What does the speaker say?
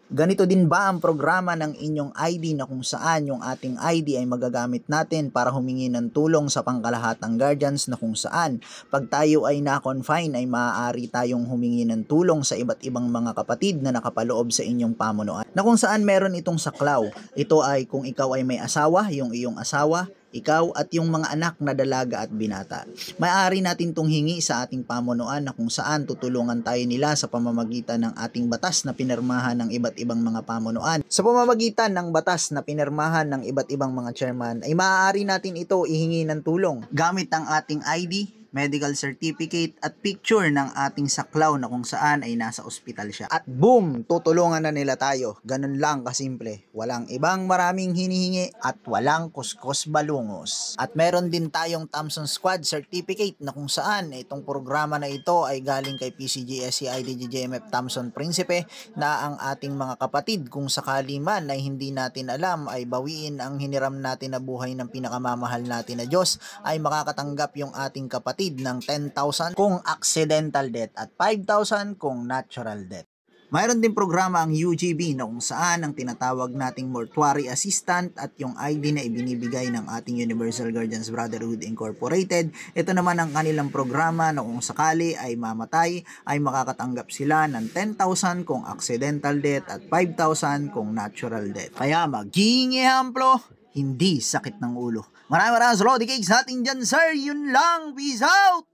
Ganito din ba ang programa ng inyong ID na kung saan yung ating ID ay magagamit natin para humingi ng tulong sa pangkalahatang guardians na kung saan pag tayo ay na-confine ay maaari tayong humingi ng tulong sa iba't ibang mga kapatid na nakapaloob sa inyong pamunuan. Na kung saan meron itong saklaw. Ito ay kung ikaw ay may asawa, yung iyong asawa, ikaw at yung mga anak na dalaga at binata. Maaari natin itong hingi sa ating pamunuan na kung saan tutulungan tayo nila sa pamamagitan ng ating batas na pinirmahan ng iba't ibang mga pamunuan. Sa pamamagitan ng batas na pinirmahan ng iba't ibang mga chairman ay maaari natin ito ihingi ng tulong gamit ang ating ID, medical certificate at picture ng ating saklaw na kung saan ay nasa ospital siya. At boom! Tutulungan na nila tayo. Ganun lang kasimple. Walang ibang maraming hinihingi at walang kuskus balungos. At meron din tayong Thompson Squad Certificate na kung saan itong programa na ito ay galing kay PCGSC IDGJMF Thompson Principe na ang ating mga kapatid kung sakali man ay hindi natin alam ay bawiin ang hiniram natin na buhay ng pinakamamahal natin na Diyos ay makakatanggap yung ating kapatid ng 10,000 kung accidental death at 5,000 kung natural death. Mayroon din programa ang UGB na kung saan ang tinatawag nating mortuary assistant at yung ID na ibinibigay ng ating Universal Guardians Brotherhood Incorporated. Ito naman ang kanilang programa na kung sakali ay mamatay ay makakatanggap sila ng 10,000 kung accidental death at 5,000 kung natural death. Kaya maging ehemplo, hindi sakit ng ulo. Maraming salamat sa Lodi Cakes natin dyan, sir. Yun lang. Peace out!